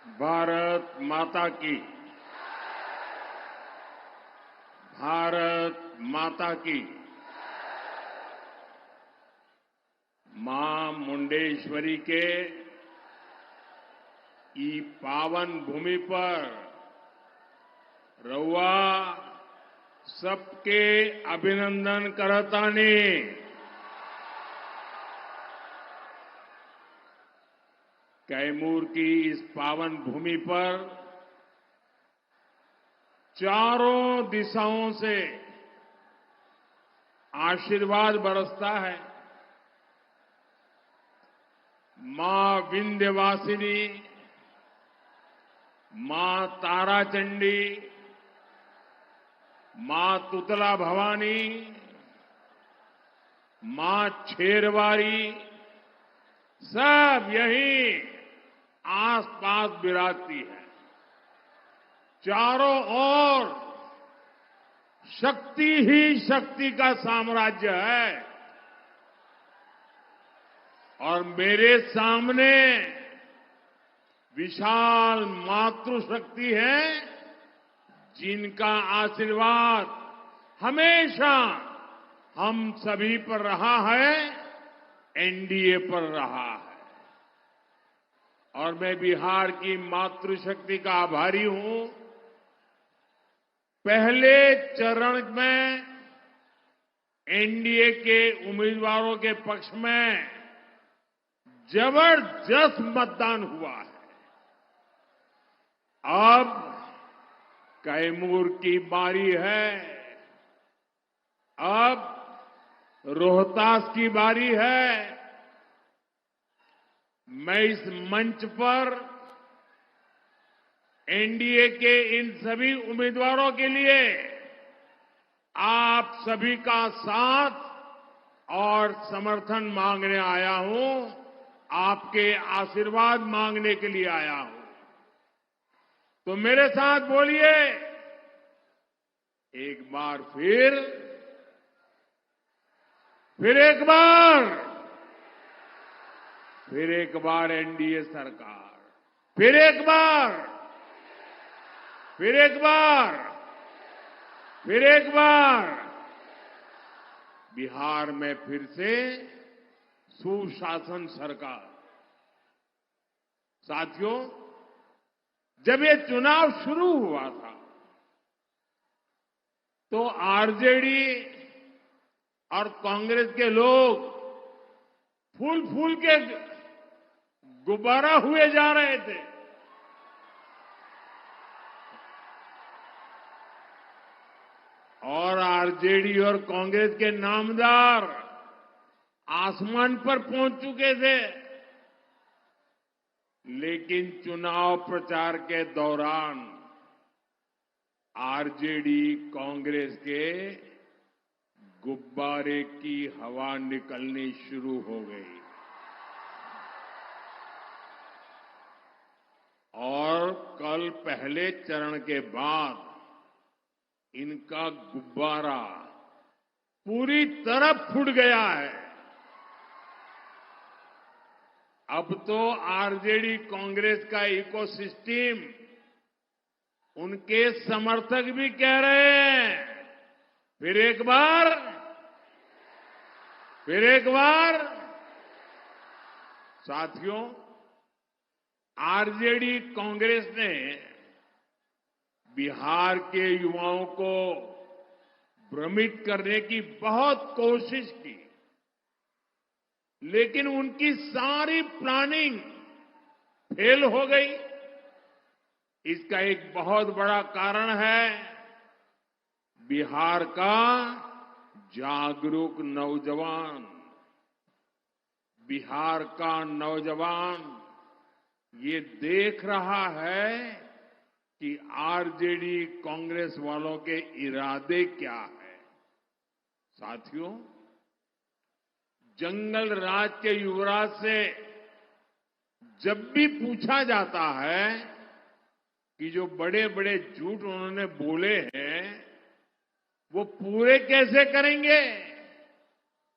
भारत माता की। भारत माता की। मां मुंडेश्वरी के ई पावन भूमि पर रउआ सबके अभिनंदन करतानी। कैमूर की इस पावन भूमि पर चारों दिशाओं से आशीर्वाद बरसता है। मां विंध्यवासिनी, मां ताराचंडी, मां तुतला भवानी, मां छेरवारी सब यहीं आसपास विराजती है। चारों ओर शक्ति ही शक्ति का साम्राज्य है और मेरे सामने विशाल मातृशक्ति है जिनका आशीर्वाद हमेशा हम सभी पर रहा है, एनडीए पर रहा है। और मैं बिहार की मातृशक्ति का आभारी हूं। पहले चरण में एनडीए के उम्मीदवारों के पक्ष में जबरदस्त मतदान हुआ है। अब कैमूर की बारी है, अब रोहतास की बारी है। मैं इस मंच पर एनडीए के इन सभी उम्मीदवारों के लिए आप सभी का साथ और समर्थन मांगने आया हूं, आपके आशीर्वाद मांगने के लिए आया हूं। तो मेरे साथ बोलिए एक बार फिर एक बार एनडीए सरकार, फिर एक बार बिहार में फिर से सुशासन सरकार। साथियों, जब ये चुनाव शुरू हुआ था तो आरजेडी और कांग्रेस के लोग फूल फूल के गुब्बारा हुए जा रहे थे। और आरजेडी और कांग्रेस के नामदार आसमान पर पहुंच चुके थे। लेकिन चुनाव प्रचार के दौरान आरजेडी कांग्रेस के गुब्बारे की हवा निकलनी शुरू हो गई और कल पहले चरण के बाद इनका गुब्बारा पूरी तरह फूट गया है। अब तो आरजेडी कांग्रेस का इकोसिस्टम, उनके समर्थक भी कह रहे हैं फिर एक बार। साथियों, आरजेडी कांग्रेस ने बिहार के युवाओं को भ्रमित करने की बहुत कोशिश की, लेकिन उनकी सारी प्लानिंग फेल हो गई। इसका एक बहुत बड़ा कारण है बिहार का जागरूक नौजवान। बिहार का नौजवान ये देख रहा है कि आरजेडी कांग्रेस वालों के इरादे क्या है। साथियों, जंगल राज के युवराज से जब भी पूछा जाता है कि जो बड़े बड़े झूठ उन्होंने बोले हैं वो पूरे कैसे करेंगे,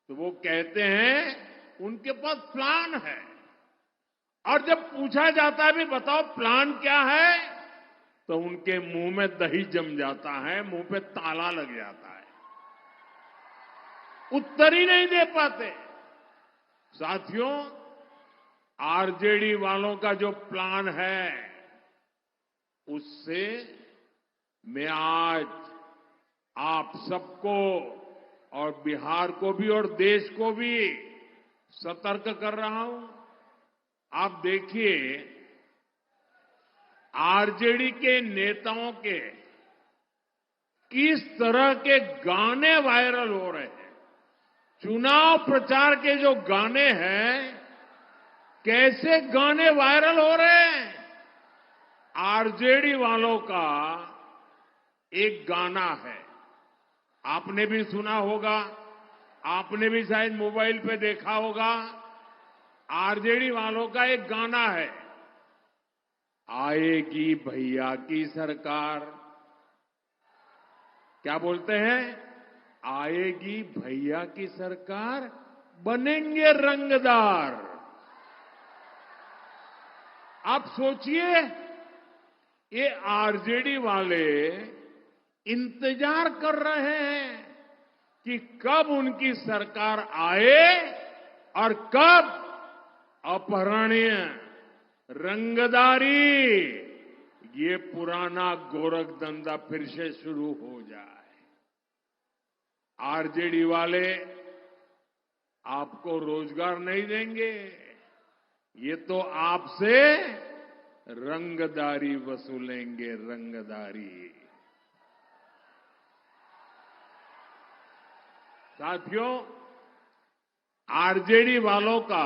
तो वो कहते हैं उनके पास प्लान है। और जब पूछा जाता है भी बताओ प्लान क्या है, तो उनके मुंह में दही जम जाता है, मुंह पे ताला लग जाता है, उत्तर ही नहीं दे पाते। साथियों, आरजेडी वालों का जो प्लान है, उससे मैं आज आप सबको और बिहार को भी और देश को भी सतर्क कर रहा हूं। आप देखिए, आरजेडी के नेताओं के किस तरह के गाने वायरल हो रहे हैं। चुनाव प्रचार के जो गाने हैं, कैसे गाने वायरल हो रहे हैं। आरजेडी वालों का एक गाना है, आपने भी सुना होगा, आपने भी शायद मोबाइल पे देखा होगा। आरजेडी वालों का एक गाना है, आएगी भैया की सरकार। क्या बोलते हैं? आएगी भैया की सरकार, बनेंगे रंगदार। आप सोचिए, ये आरजेडी वाले इंतजार कर रहे हैं कि कब उनकी सरकार आए और कब अपहरणीय, रंगदारी, ये पुराना गोरख धंधा फिर से शुरू हो जाए। आरजेडी वाले आपको रोजगार नहीं देंगे, ये तो आपसे रंगदारी वसूलेंगे, रंगदारी। साथियों, आरजेडी वालों का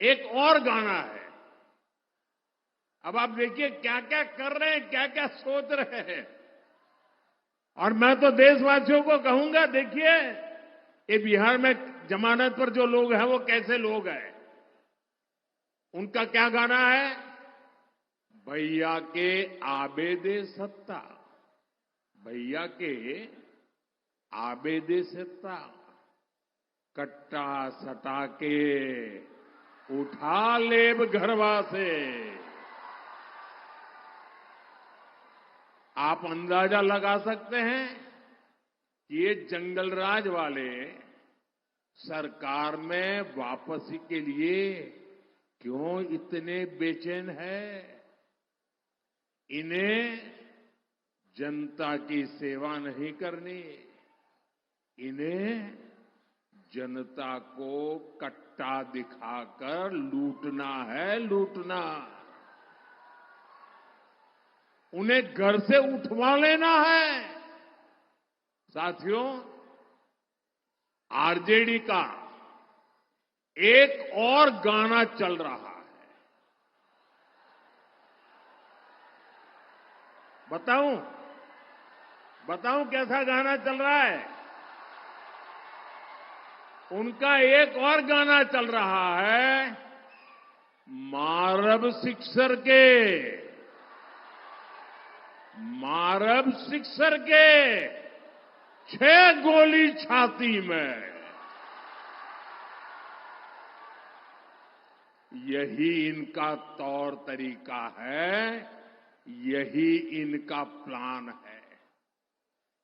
एक और गाना है। अब आप देखिए क्या क्या कर रहे हैं, क्या क्या सोच रहे हैं। और मैं तो देशवासियों को कहूंगा, देखिए ये बिहार में जमानत पर जो लोग हैं वो कैसे लोग हैं। उनका क्या गाना है? भैया के आबेदे सत्ता, भैया के आबेदे सत्ता, कट्टा सटा के उठा लेब घरवा से। आप अंदाजा लगा सकते हैं कि ये जंगलराज वाले सरकार में वापसी के लिए क्यों इतने बेचैन है। इन्हें जनता की सेवा नहीं करनी, इन्हें जनता को कट्टा दिखाकर लूटना है, लूटना। उन्हें घर से उठवा लेना है। साथियों, आरजेडी का एक और गाना चल रहा है। बताऊं बताऊं कैसा गाना चल रहा है? उनका एक और गाना चल रहा है, मारब सिक्सर के, मारब सिक्सर के 6 गोली छाती में। यही इनका तौर तरीका है, यही इनका प्लान है।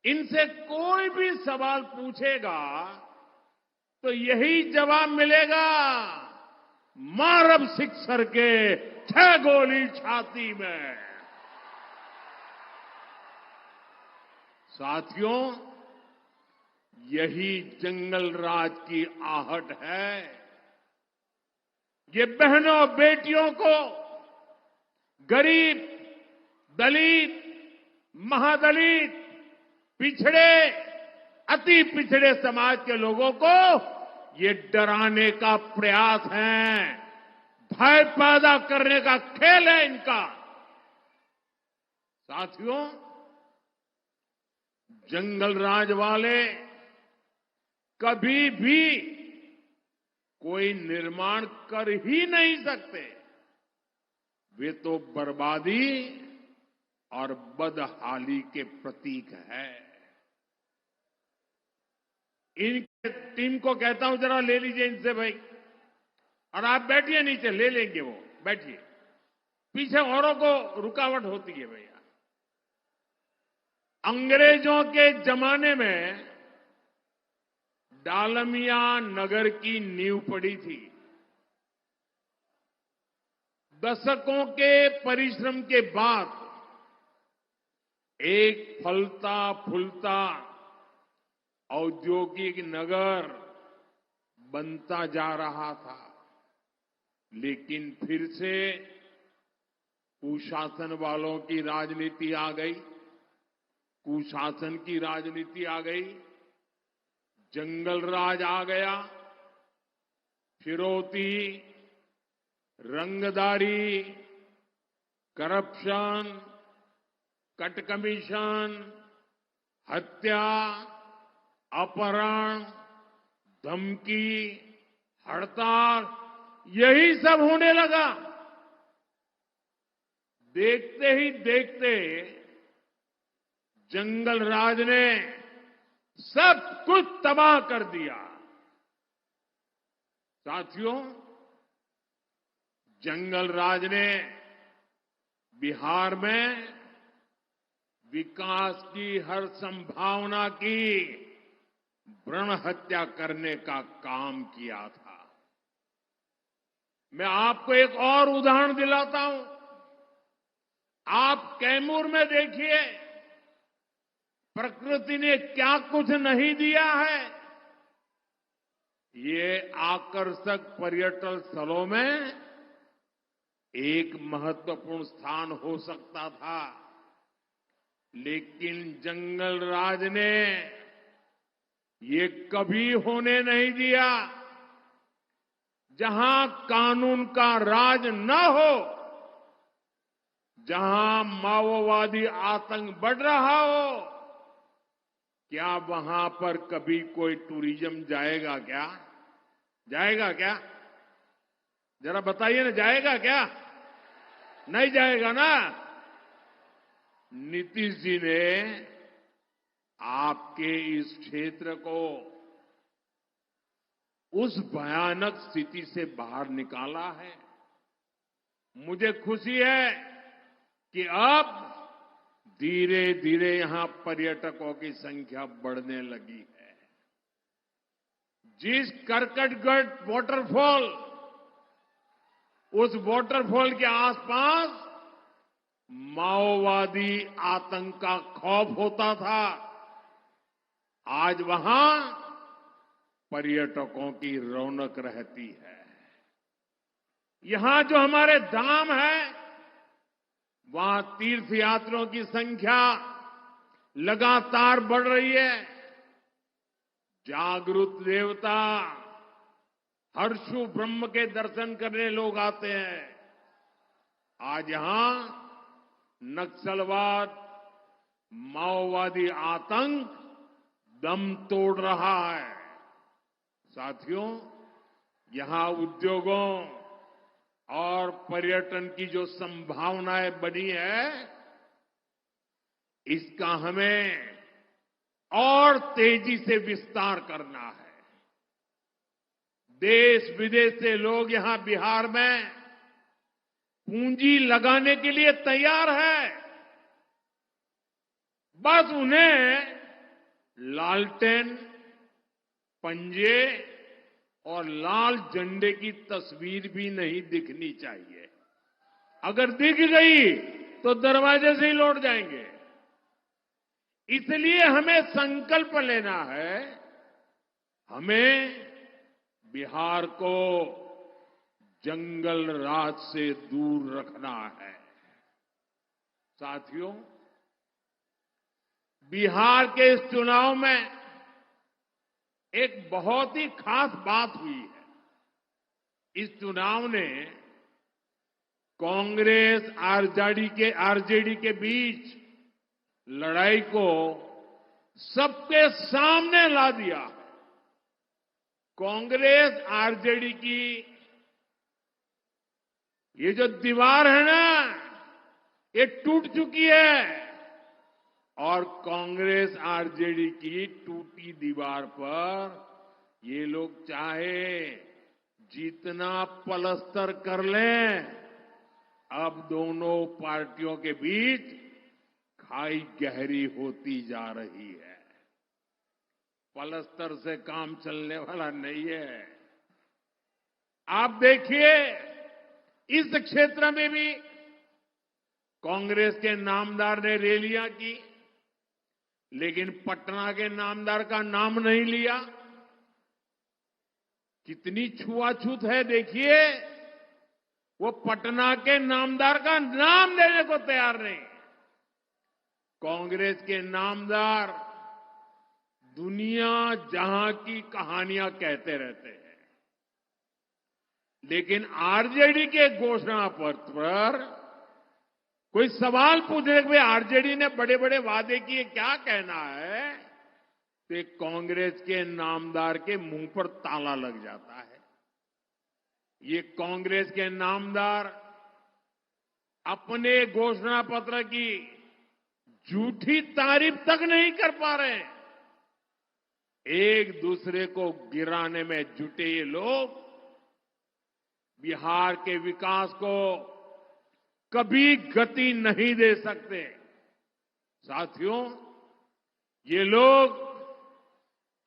इनसे कोई भी सवाल पूछेगा तो यही जवाब मिलेगा, मारब सिक्सर के 6 गोली छाती में। साथियों, यही जंगल राज की आहट है। ये बहनों बेटियों को, गरीब, दलित, महादलित, पिछड़े, अति पिछड़े समाज के लोगों को ये डराने का प्रयास है, भय पैदा करने का खेल है इनका। साथियों, जंगल राज वाले कभी भी कोई निर्माण कर ही नहीं सकते। वे तो बर्बादी और बदहाली के प्रतीक है। इनके टीम को कहता हूं, जरा ले लीजिए इनसे भाई, और आप बैठिए नीचे, ले लेंगे वो, बैठिए। पीछे औरों को रुकावट होती है भैया। अंग्रेजों के जमाने में डालमिया नगर की नींव पड़ी थी। दशकों के परिश्रम के बाद एक फलता फूलता औद्योगिक नगर बनता जा रहा था। लेकिन फिर से कुशासन वालों की राजनीति आ गई, कुशासन की राजनीति आ गई, जंगल राज आ गया, फिरौती, रंगदारी, करप्शन, कट कमीशन, हत्या, अपहरण, धमकी, हड़ताल, यही सब होने लगा। देखते ही देखते जंगल राज ने सब कुछ तबाह कर दिया। साथियों, जंगल राज ने बिहार में विकास की हर संभावना की भ्रूण हत्या करने का काम किया था। मैं आपको एक और उदाहरण दिलाता हूं। आप कैमूर में देखिए, प्रकृति ने क्या कुछ नहीं दिया है। ये आकर्षक पर्यटन स्थलों में एक महत्वपूर्ण स्थान हो सकता था, लेकिन जंगल राज ने ये कभी होने नहीं दिया। जहां कानून का राज न हो, जहां माओवादी आतंक बढ़ रहा हो, क्या वहां पर कभी कोई टूरिज्म जाएगा क्या? जाएगा क्या? जरा बताइए ना, जाएगा क्या? नहीं जाएगा ना। नीतीश जी ने आपके इस क्षेत्र को उस भयानक स्थिति से बाहर निकाला है। मुझे खुशी है कि अब धीरे धीरे यहां पर्यटकों की संख्या बढ़ने लगी है। जिस करकटगढ़ वाटरफॉल, उस वाटरफॉल के आसपास माओवादी आतंक का खौफ होता था, आज वहां पर्यटकों की रौनक रहती है। यहां जो हमारे धाम है, वहां तीर्थयात्रियों की संख्या लगातार बढ़ रही है। जागृत देवता हर्षु ब्रह्म के दर्शन करने लोग आते हैं। आज यहां नक्सलवाद, माओवादी आतंक दम तोड़ रहा है। साथियों, यहां उद्योगों और पर्यटन की जो संभावनाएं बनी है, इसका हमें और तेजी से विस्तार करना है। देश विदेश से लोग यहां बिहार में पूंजी लगाने के लिए तैयार है। बस उन्हें लालटेन, पंजे और लाल झंडे की तस्वीर भी नहीं दिखनी चाहिए। अगर दिख गई तो दरवाजे से ही लौट जाएंगे। इसलिए हमें संकल्प लेना है, हमें बिहार को जंगल राज से दूर रखना है। साथियों, बिहार के इस चुनाव में एक बहुत ही खास बात हुई है। इस चुनाव ने कांग्रेस आरजेडी के बीच लड़ाई को सबके सामने ला दिया। कांग्रेस आरजेडी की ये जो दीवार है ना, ये टूट चुकी है। और कांग्रेस आरजेडी की टूटी दीवार पर ये लोग चाहे जितना पलस्तर कर लें, अब दोनों पार्टियों के बीच खाई गहरी होती जा रही है। पलस्तर से काम चलने वाला नहीं है। आप देखिए, इस क्षेत्र में भी कांग्रेस के नामदार ने रैलियां की, लेकिन पटना के नामदार का नाम नहीं लिया। कितनी छुआछूत है देखिए, वो पटना के नामदार का नाम लेने को तैयार नहीं। कांग्रेस के नामदार दुनिया जहां की कहानियां कहते रहते हैं, लेकिन आरजेडी के घोषणा पत्र पर कोई सवाल पूछे कि आरजेडी ने बड़े बड़े वादे किए, क्या कहना है, तो कांग्रेस के नामदार के मुंह पर ताला लग जाता है। ये कांग्रेस के नामदार अपने घोषणा पत्र की झूठी तारीफ तक नहीं कर पा रहे। एक दूसरे को गिराने में जुटे ये लोग बिहार के विकास को कभी गति नहीं दे सकते। साथियों, ये लोग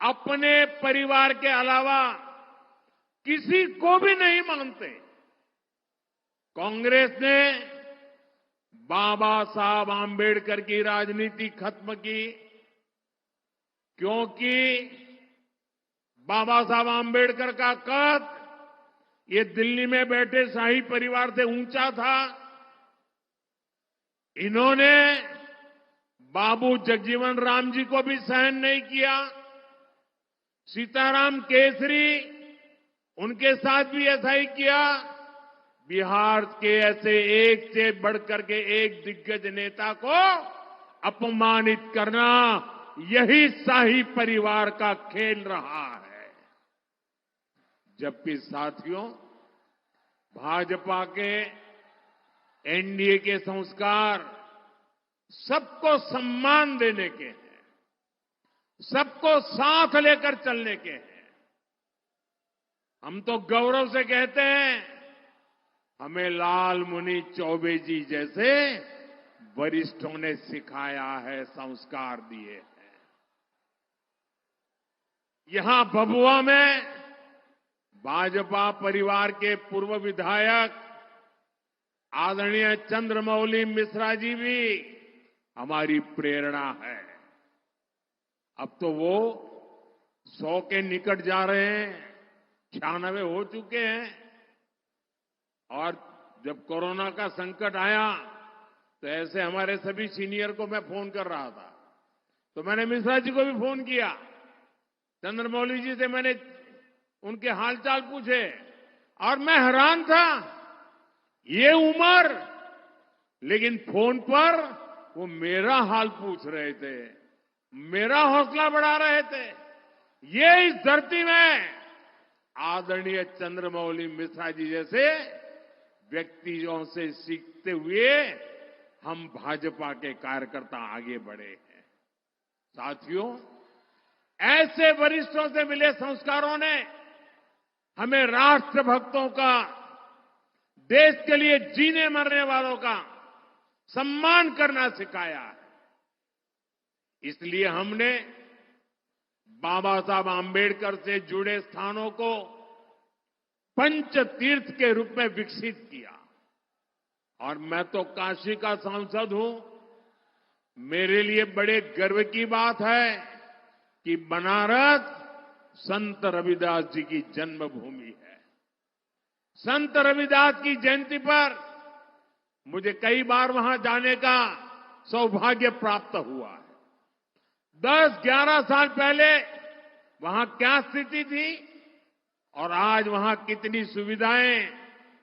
अपने परिवार के अलावा किसी को भी नहीं मानते। कांग्रेस ने बाबा साहब आंबेडकर की राजनीति खत्म की, क्योंकि बाबा साहब आंबेडकर का कद ये दिल्ली में बैठे शाही परिवार से ऊंचा था। इन्होंने बाबू जगजीवन राम जी को भी सहन नहीं किया। सीताराम केसरी, उनके साथ भी ऐसा ही किया। बिहार के ऐसे एक से बढ़कर के एक दिग्गज नेता को अपमानित करना, यही शाही परिवार का खेल रहा है। जबकि साथियों, भाजपा के एनडीए के संस्कार सबको सम्मान देने के हैं, सबको साथ लेकर चलने के हैं। हम तो गौरव से कहते हैं, हमें लाल मुनि चौबे जी जैसे वरिष्ठों ने सिखाया है, संस्कार दिए हैं। यहां भभुआ में भाजपा परिवार के पूर्व विधायक आदरणीय चंद्रमौली मिश्रा जी भी हमारी प्रेरणा है। अब तो वो 100 के निकट जा रहे हैं, 96 हो चुके हैं। और जब कोरोना का संकट आया तो ऐसे हमारे सभी सीनियर को मैं फोन कर रहा था, तो मैंने मिश्रा जी को भी फोन किया, चंद्रमौली जी से मैंने उनके हालचाल पूछे, और मैं हैरान था, ये उम्र, लेकिन फोन पर वो मेरा हाल पूछ रहे थे, मेरा हौसला बढ़ा रहे थे। ये इस धरती में आदरणीय चंद्रमौली मिश्रा जी जैसे व्यक्तियों से सीखते हुए हम भाजपा के कार्यकर्ता आगे बढ़े हैं। साथियों, ऐसे वरिष्ठों से मिले संस्कारों ने हमें राष्ट्रभक्तों का, देश के लिए जीने मरने वालों का सम्मान करना सिखाया है। इसलिए हमने बाबा साहब आंबेडकर से जुड़े स्थानों को पंच तीर्थ के रूप में विकसित किया। और मैं तो काशी का सांसद हूं, मेरे लिए बड़े गर्व की बात है कि बनारस संत रविदास जी की जन्मभूमि है। संत रविदास की जयंती पर मुझे कई बार वहां जाने का सौभाग्य प्राप्त हुआ है। 10-11 साल पहले वहां क्या स्थिति थी और आज वहां कितनी सुविधाएं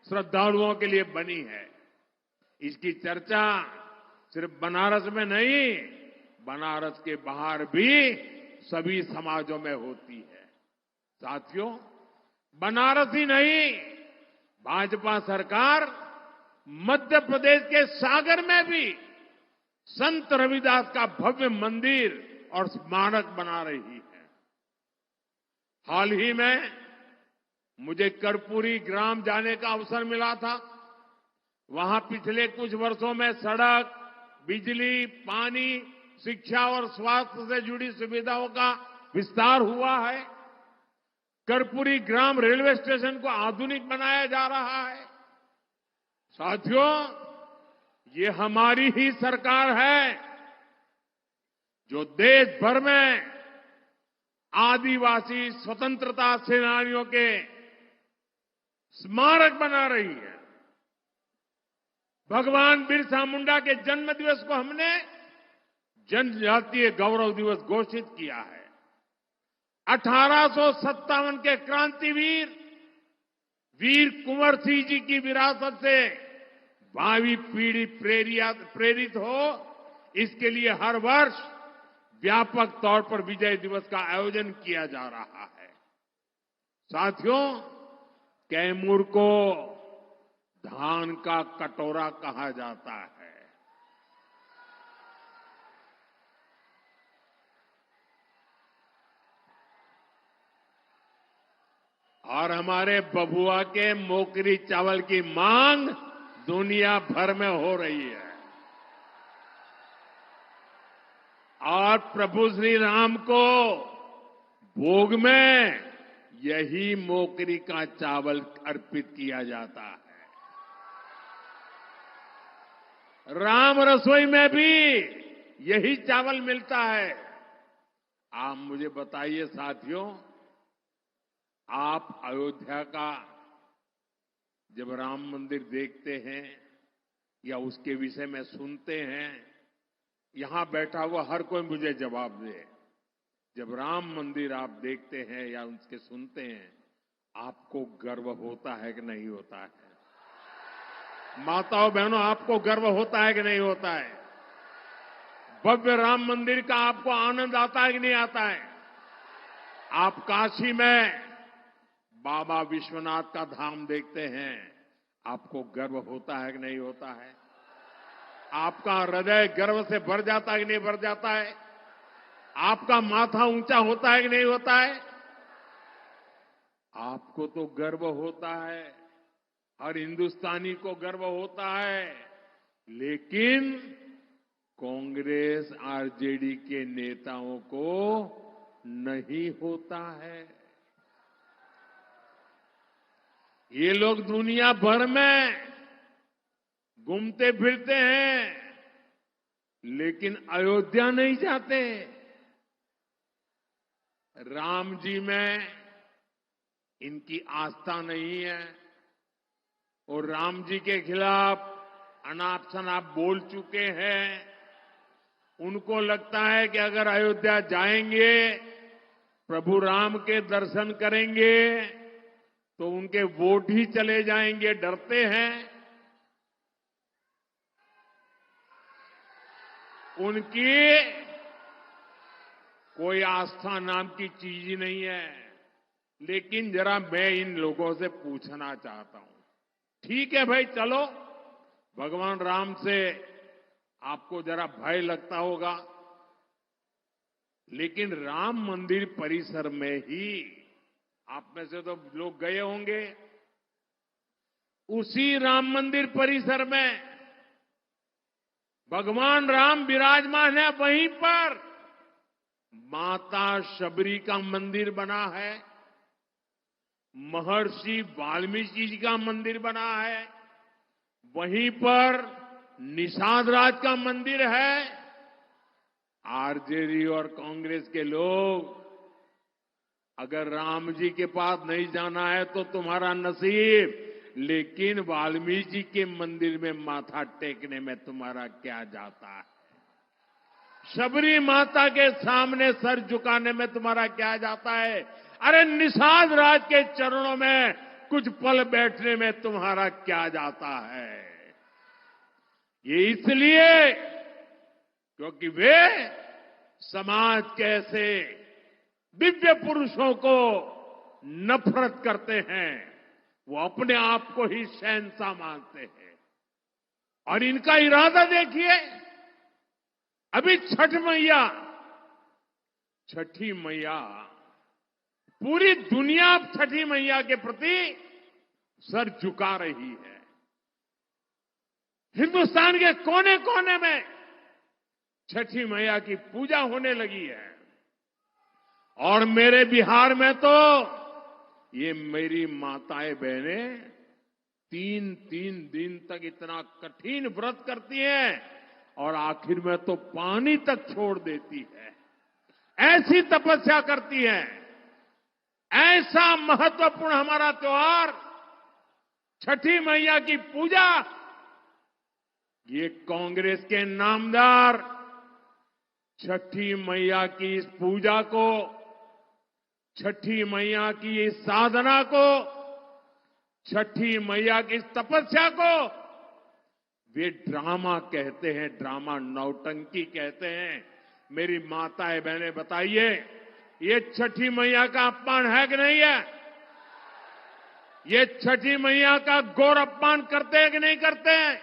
श्रद्धालुओं के लिए बनी है, इसकी चर्चा सिर्फ बनारस में नहीं, बनारस के बाहर भी सभी समाजों में होती है। साथियों, बनारस ही नहीं, भाजपा सरकार मध्य प्रदेश के सागर में भी संत रविदास का भव्य मंदिर और स्मारक बना रही है। हाल ही में मुझे कर्पूरी ग्राम जाने का अवसर मिला था। वहां पिछले कुछ वर्षों में सड़क, बिजली, पानी, शिक्षा और स्वास्थ्य से जुड़ी सुविधाओं का विस्तार हुआ है। कर्पूरी ग्राम रेलवे स्टेशन को आधुनिक बनाया जा रहा है। साथियों, ये हमारी ही सरकार है जो देश भर में आदिवासी स्वतंत्रता सेनानियों के स्मारक बना रही है। भगवान बिरसा मुंडा के जन्म दिवस को हमने जनजातीय गौरव दिवस घोषित किया है। 1857 के क्रांतिवीर वीर कुंवर सिंह जी की विरासत से भावी पीढ़ी प्रेरित हो, इसके लिए हर वर्ष व्यापक तौर पर विजय दिवस का आयोजन किया जा रहा है। साथियों, कैमूर को धान का कटोरा कहा जाता है। और हमारे बबुआ के मोकरी चावल की मांग दुनिया भर में हो रही है। और प्रभु श्री राम को भोग में यही मोकरी का चावल अर्पित किया जाता है। राम रसोई में भी यही चावल मिलता है। आप मुझे बताइए साथियों, आप अयोध्या का जब राम मंदिर देखते हैं या उसके विषय में सुनते हैं, यहां बैठा हुआ हर कोई मुझे जवाब दे। जब राम मंदिर आप देखते हैं या उसके सुनते हैं, आपको गर्व होता है कि नहीं होता है? माताओं बहनों, आपको गर्व होता है कि नहीं होता है? भव्य राम मंदिर का आपको आनंद आता है कि नहीं आता है? आप काशी में बाबा विश्वनाथ का धाम देखते हैं, आपको गर्व होता है कि नहीं होता है? आपका हृदय गर्व से भर जाता है कि नहीं भर जाता है? आपका माथा ऊंचा होता है कि नहीं होता है? आपको तो गर्व होता है, हर हिंदुस्तानी को गर्व होता है, लेकिन कांग्रेस आरजेडी के नेताओं को नहीं होता है। ये लोग दुनिया भर में घूमते फिरते हैं, लेकिन अयोध्या नहीं जाते। राम जी में इनकी आस्था नहीं है और राम जी के खिलाफ अनाप शनाप बोल चुके हैं। उनको लगता है कि अगर अयोध्या जाएंगे, प्रभु राम के दर्शन करेंगे, तो उनके वोट ही चले जाएंगे, डरते हैं। उनकी कोई आस्था नाम की चीज ही नहीं है। लेकिन जरा मैं इन लोगों से पूछना चाहता हूं, ठीक है भाई, चलो, भगवान राम से आपको जरा भय लगता होगा, लेकिन राम मंदिर परिसर में ही आप में से तो लोग गए होंगे। उसी राम मंदिर परिसर में भगवान राम विराजमान है, वहीं पर माता शबरी का मंदिर बना है, महर्षि वाल्मीकि जी का मंदिर बना है, वहीं पर निषाद राज का मंदिर है। आरजेडी और कांग्रेस के लोग, अगर राम जी के पास नहीं जाना है तो तुम्हारा नसीब, लेकिन वाल्मीकि के मंदिर में माथा टेकने में तुम्हारा क्या जाता है? शबरी माता के सामने सर झुकाने में तुम्हारा क्या जाता है? अरे निषाद राज के चरणों में कुछ पल बैठने में तुम्हारा क्या जाता है? ये इसलिए क्योंकि वे समाज के ऐसे दिव्य पुरुषों को नफरत करते हैं, वो अपने आप को ही शहंशाह मानते हैं। और इनका इरादा देखिए, अभी छठी मैया पूरी दुनिया अब छठी मैया के प्रति सर झुका रही है। हिंदुस्तान के कोने कोने में छठी मैया की पूजा होने लगी है। और मेरे बिहार में तो ये मेरी माताएं बहनें 3-3 दिन तक इतना कठिन व्रत करती हैं और आखिर में तो पानी तक छोड़ देती है। ऐसी तपस्या करती हैं। ऐसा महत्वपूर्ण हमारा त्योहार छठी मैया की पूजा, ये कांग्रेस के नामदार छठी मैया की इस पूजा को, छठी मैया की इस साधना को, छठी मैया की इस तपस्या को वे ड्रामा कहते हैं, ड्रामा नौटंकी कहते हैं। मेरी माताएं बहनें बताइए, ये छठी मैया का अपमान है कि नहीं है? ये छठी मैया का घोर अपमान करते हैं कि नहीं करते हैं?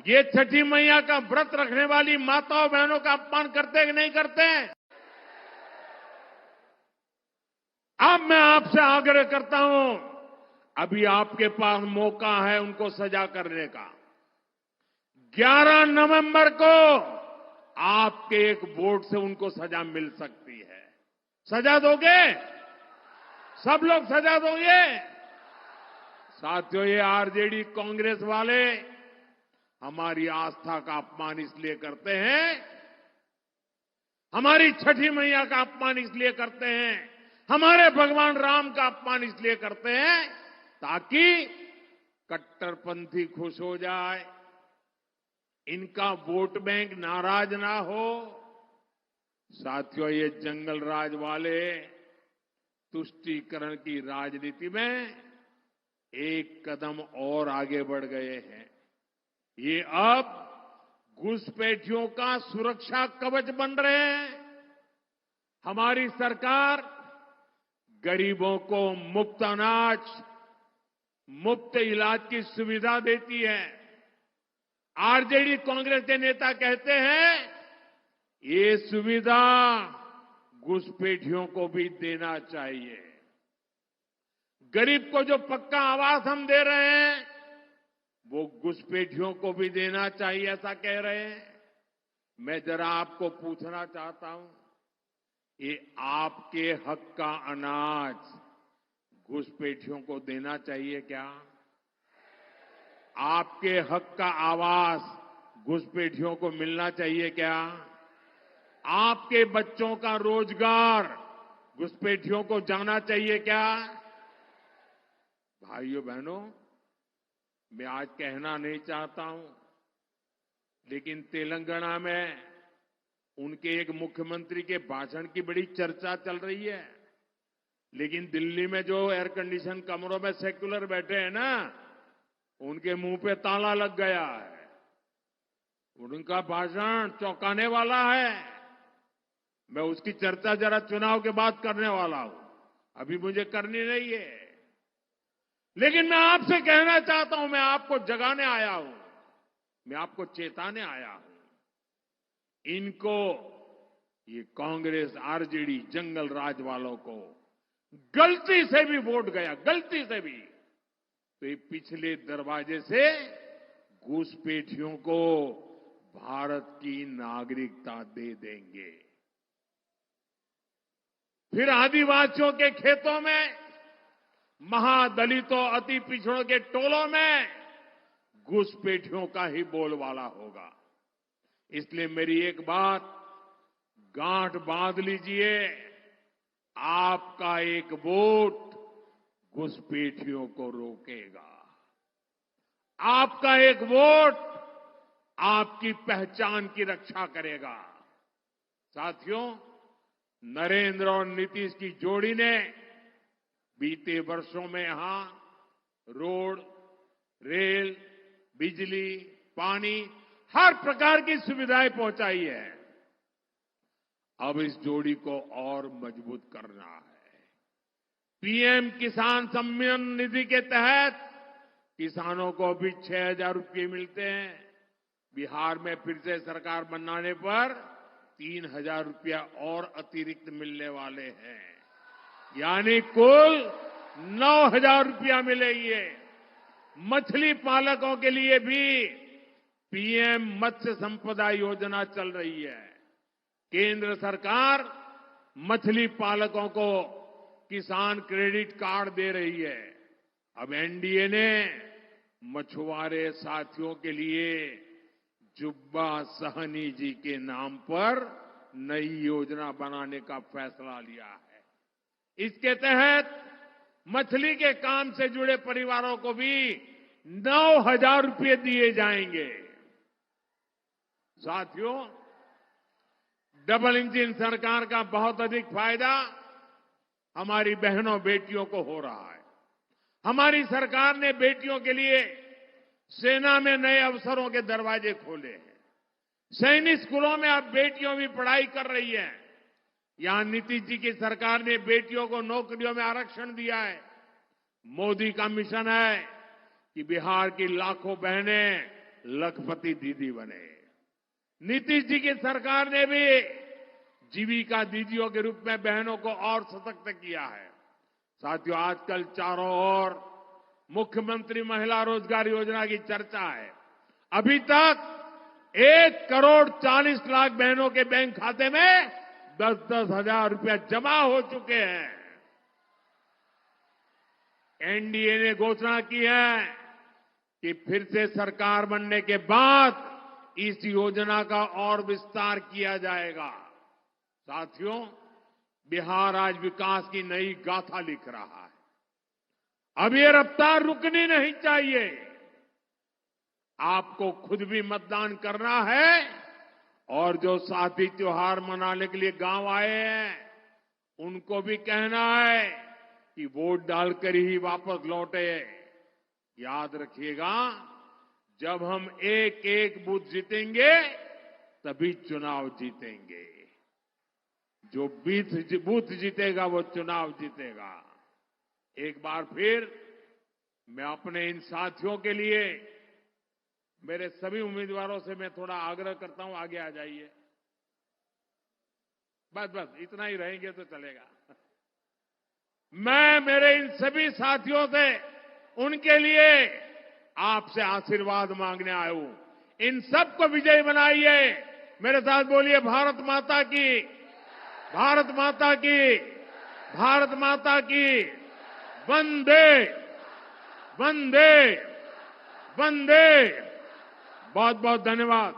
ये छठी मैया का व्रत रखने वाली माताओं बहनों का अपमान करते हैं कि नहीं करते हैं? अब मैं आपसे आग्रह करता हूं, अभी आपके पास मौका है उनको सजा करने का। 11 नवंबर को आपके एक वोट से उनको सजा मिल सकती है। सजा दोगे? सब लोग सजा दोगे? साथियों, ये आरजेडी कांग्रेस वाले हमारी आस्था का अपमान इसलिए करते हैं, हमारी छठी मैया का अपमान इसलिए करते हैं, हमारे भगवान राम का अपमान इसलिए करते हैं ताकि कट्टरपंथी खुश हो जाए, इनका वोट बैंक नाराज ना हो। साथियों, ये जंगल राज वाले तुष्टीकरण की राजनीति में एक कदम और आगे बढ़ गए हैं। ये अब घुसपैठियों का सुरक्षा कवच बन रहे हैं। हमारी सरकार गरीबों को मुफ्त अनाज, मुफ्त इलाज की सुविधा देती है। आरजेडी कांग्रेस के नेता कहते हैं ये सुविधा घुसपैठियों को भी देना चाहिए। गरीब को जो पक्का आवास हम दे रहे हैं वो घुसपैठियों को भी देना चाहिए, ऐसा कह रहे हैं। मैं जरा आपको पूछना चाहता हूं, ये आपके हक का अनाज घुसपैठियों को देना चाहिए क्या? आपके हक का आवास घुसपैठियों को मिलना चाहिए क्या? आपके बच्चों का रोजगार घुसपैठियों को जाना चाहिए क्या? भाइयों बहनों, मैं आज कहना नहीं चाहता हूं, लेकिन तेलंगाना में उनके एक मुख्यमंत्री के भाषण की बड़ी चर्चा चल रही है। लेकिन दिल्ली में जो एयर कंडीशन कमरों में सेक्युलर बैठे हैं ना, उनके मुंह पे ताला लग गया है। उनका भाषण चौंकाने वाला है। मैं उसकी चर्चा जरा चुनाव के बाद करने वाला हूं, अभी मुझे करनी नहीं है। लेकिन मैं आपसे कहना चाहता हूं, मैं आपको जगाने आया हूं, मैं आपको चेताने आया हूं। इनको, ये कांग्रेस आरजेडी जंगल राज वालों को गलती से भी वोट गया, गलती से भी, तो ये पिछले दरवाजे से घुसपैठियों को भारत की नागरिकता दे देंगे। फिर आदिवासियों के खेतों में, महादलितों, अति पिछड़ों के टोलों में घुसपैठियों का ही बोलबाला होगा। इसलिए मेरी एक बात गांठ बांध लीजिए, आपका एक वोट घुसपैठियों को रोकेगा। आपका एक वोट आपकी पहचान की रक्षा करेगा। साथियों, नरेंद्र और नीतीश की जोड़ी ने बीते वर्षों में यहां रोड, रेल, बिजली, पानी, हर प्रकार की सुविधाएं पहुंचाई है। अब इस जोड़ी को और मजबूत करना है। पीएम किसान सम्मान निधि के तहत किसानों को भी 6,000 रुपये मिलते हैं। बिहार में फिर से सरकार बनाने पर 3,000 रुपया और अतिरिक्त मिलने वाले हैं। यानी कुल 9,000 रुपया मिलेगी। मछली पालकों के लिए भी पीएम मत्स्य संपदा योजना चल रही है। केंद्र सरकार मछली पालकों को किसान क्रेडिट कार्ड दे रही है। अब एनडीए ने मछुआरे साथियों के लिए जुब्बा सहनी जी के नाम पर नई योजना बनाने का फैसला लिया है। इसके तहत मछली के काम से जुड़े परिवारों को भी 9,000 रुपये दिए जाएंगे। साथियों, डबल इंजन सरकार का बहुत अधिक फायदा हमारी बहनों बेटियों को हो रहा है। हमारी सरकार ने बेटियों के लिए सेना में नए अवसरों के दरवाजे खोले हैं। सैनिक स्कूलों में अब बेटियों भी पढ़ाई कर रही हैं। यहां नीतीश जी की सरकार ने बेटियों को नौकरियों में आरक्षण दिया है। मोदी का मिशन है कि बिहार की लाखों बहनें लखपति दीदी बने। नीतीश जी की सरकार ने भी जीविका दीदियों के रूप में बहनों को और सशक्त किया है। साथियों, आजकल चारों ओर मुख्यमंत्री महिला रोजगार योजना की चर्चा है। अभी तक 1,40,00,000 बहनों के बैंक खाते में 10-10 हजार रुपया जमा हो चुके हैं। एनडीए ने घोषणा की है कि फिर से सरकार बनने के बाद इस योजना का और विस्तार किया जाएगा। साथियों, बिहार आज विकास की नई गाथा लिख रहा है। अब ये रफ्तार रुकनी नहीं चाहिए। आपको खुद भी मतदान करना है और जो साथी त्योहार मनाने के लिए गांव आए हैं उनको भी कहना है कि वोट डालकर ही वापस लौटे। याद रखिएगा, जब हम एक एक बूथ जीतेंगे तभी चुनाव जीतेंगे। जो बूथ जीतेगा वो चुनाव जीतेगा। एक बार फिर मैं अपने इन साथियों के लिए, मेरे सभी उम्मीदवारों से मैं थोड़ा आग्रह करता हूं, आगे आ जाइए। बस इतना ही रहेंगे तो चलेगा। मैं मेरे इन सभी साथियों से उनके लिए आपसे आशीर्वाद मांगने आया हूं। इन सबको विजयी बनाइए। मेरे साथ बोलिए, भारत माता की, भारत माता की, भारत माता की। वंदे वंदे वंदे। बहुत बहुत धन्यवाद।